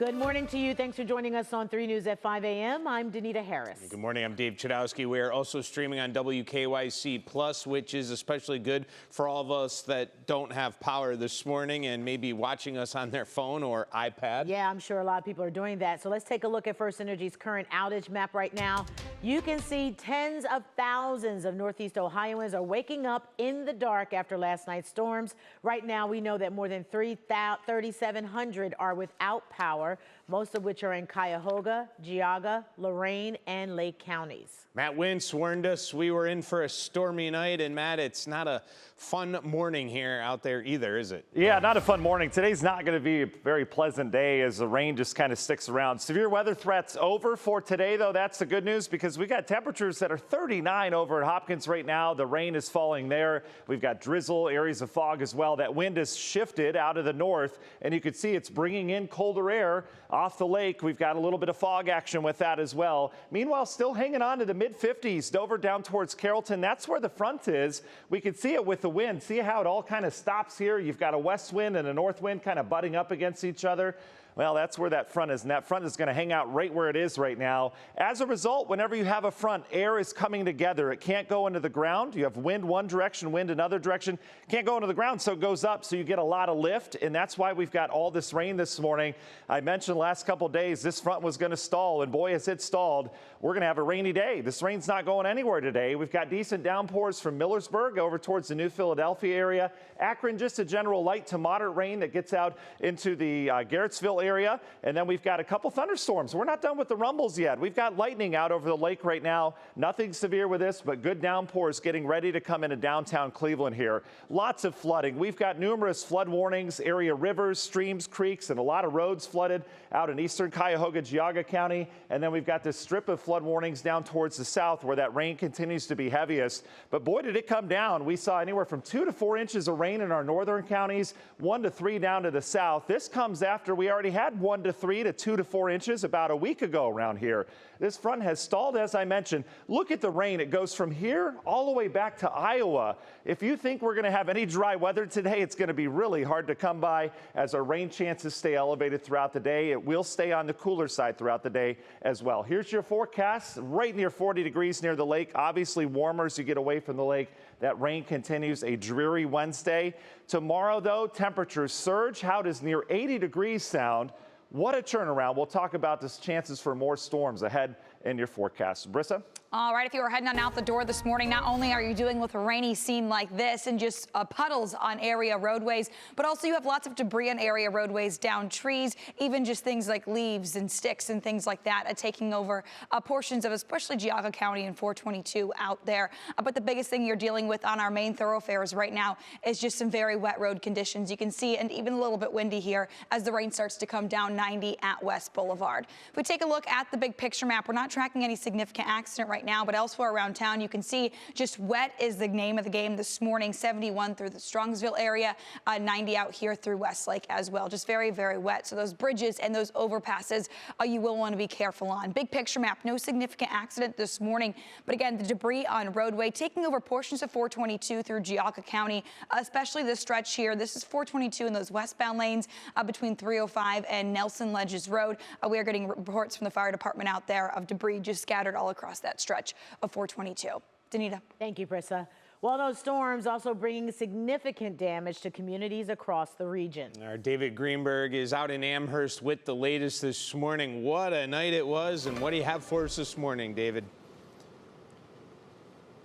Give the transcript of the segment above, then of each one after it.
Good morning to you. Thanks for joining us on 3 News at 5 a.m. I'm Danita Harris. Good morning. I'm Dave Chudowski. We are also streaming on WKYC Plus, which is especially good for all of us that don't have power this morning and maybe watching us on their phone or iPad. Yeah, I'm sure a lot of people are doing that. So let's take a look at First Energy's current outage map right now. You can see tens of thousands of Northeast Ohioans are waking up in the dark after last night's storms. Right now, we know that more than 3,700 are without power, most of which are in Cuyahoga, Geauga, Lorain, and Lake counties. Matt Wintz warned us we were in for a stormy night, and Matt, it's not a fun morning here out there either, is it? Yeah, not a fun morning. Today's not going to be a very pleasant day as the rain just kind of sticks around. Severe weather threats over for today, though. That's the good news because we got temperatures that are 39 over at Hopkins right now. The rain is falling there. We've got drizzle, areas of fog as well. That wind has shifted out of the north, and you can see it's bringing in colder air off the lake. We've got a little bit of fog action with that as well. Meanwhile, still hanging on to the mid-50s. Dover down towards Carrollton. That's where the front is. We can see it with the wind. See how it all kind of stops here? You've got a west wind and a north wind kind of butting up against each other. Well, that's where that front is, and that front is going to hang out right where it is right now. As a result, whenever you have a front, air is coming together. It can't go into the ground. You have wind one direction, wind another direction. Can't go into the ground, so it goes up, so you get a lot of lift, and that's why we've got all this rain this morning. I mentioned last couple of days this front was going to stall, and boy, has it stalled. We're going to have a rainy day. This rain's not going anywhere today. We've got decent downpours from Millersburg over towards the New Philadelphia area. Akron, just a general light to moderate rain that gets out into the Garrettsville area. And then we've got a couple thunderstorms. We're not done with the rumbles yet. We've got lightning out over the lake right now. Nothing severe with this, but good downpours getting ready to come into downtown Cleveland here. Lots of flooding. We've got numerous flood warnings, area rivers, streams, creeks, and a lot of roads flooded out in eastern Cuyahoga, Geauga County. And then we've got this strip of flood warnings down towards the south where that rain continues to be heaviest. But boy, did it come down. We saw anywhere from 2 to 4 inches of rain in our northern counties, 1 to 3 down to the south. This comes after we already had 1 to 3 to 2 to 4 inches about a week ago around here. This front has stalled, as I mentioned. Look at the rain. It goes from here all the way back to Iowa. If you think we're going to have any dry weather today, it's going to be really hard to come by as our rain chances stay elevated throughout the day. It will stay on the cooler side throughout the day as well. Here's your forecast. Right near 40 degrees near the lake. Obviously warmer as you get away from the lake. That rain continues. A dreary Wednesday. Tomorrow, though, temperatures surge. How does near 80 degrees sound? What a turnaround. We'll talk about the chances for more storms ahead in your forecast. Brissa? All right, if you were heading on out the door this morning, not only are you dealing with a rainy scene like this and just puddles on area roadways, but also you have lots of debris on area roadways, down trees, even just things like leaves and sticks and things like that taking over portions of especially Geauga County and 422 out there. But the biggest thing you're dealing with on our main thoroughfares right now is just some very wet road conditions. You can see, and even a little bit windy here as the rain starts to come down 90 at West Boulevard. If we take a look at the big picture map, we're not tracking any significant accident right now, but elsewhere around town you can see just wet is the name of the game this morning. 71 through the Strongsville area, 90 out here through Westlake as well. Just very, very wet. So those bridges and those overpasses you will want to be careful on. Big picture map, no significant accident this morning, but again, the debris on Roadway taking over portions of 422 through Geauga County, especially this stretch here. This is 422 in those westbound lanes between 305 and Nelson Ledges Road. We are getting reports from the fire department out there of debris just scattered all across that stretch of 422. Danita. Thank you, Brissa. Well, those storms also bringing significant damage to communities across the region. Our David Greenberg is out in Amherst with the latest this morning. What a night it was, and what do you have for us this morning, David?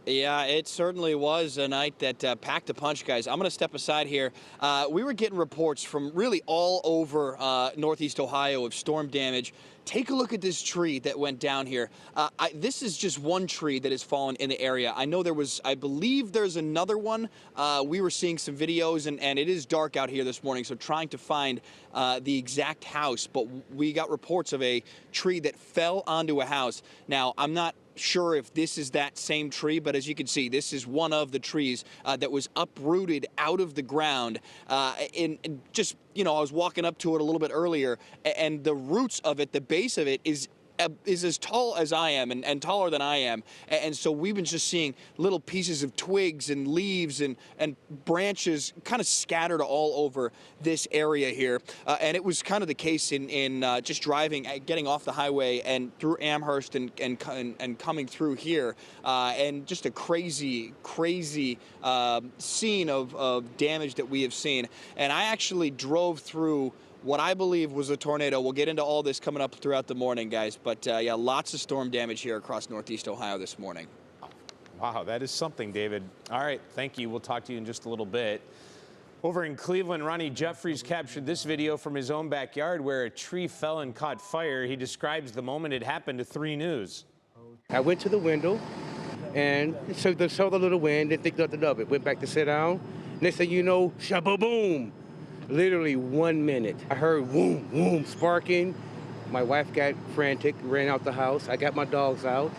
Yeah, it certainly was a night that packed a punch, guys. I'm going to step aside here. We were getting reports from really all over Northeast Ohio of storm damage. Take a look at this tree that went down here. This is just one tree that has fallen in the area. I know there was, I believe there's another one. We were seeing some videos, and it is dark out here this morning, so trying to find the exact house. But we got reports of a tree that fell onto a house. Now, I'm not sure if this is that same tree, but as you can see, this is one of the trees that was uprooted out of the ground. Just, you know, I was walking up to it a little bit earlier, and the roots of it, the base of it is is as tall as I am and taller than I am. And so we've been just seeing little pieces of twigs and leaves and branches kind of scattered all over this area here. And it was kind of the case in just driving, getting off the highway and through Amherst and coming through here. And just a crazy scene of damage that we have seen. And I actually drove through what I believe was a tornado. We'll get into all this coming up throughout the morning, guys. But yeah, lots of storm damage here across Northeast Ohio this morning. Wow, that is something, David. All right, thank you. We'll talk to you in just a little bit. Over in Cleveland, Ronnie Jeffries captured this video from his own backyard where a tree fell and caught fire. He describes the moment it happened to 3 News. I went to the window and saw the little wind, didn't think nothing of it. Went back to sit down. Next thing you know, shaboom! Literally 1 minute. I heard boom, boom, sparking. My wife got frantic, ran out the house. I got my dogs out.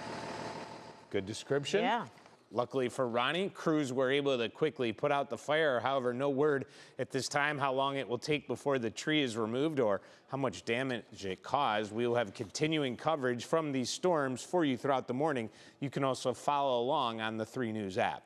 Good description. Yeah. Luckily for Ronnie, crews were able to quickly put out the fire. However, no word at this time how long it will take before the tree is removed or how much damage it caused. We will have continuing coverage from these storms for you throughout the morning. You can also follow along on the 3 News app.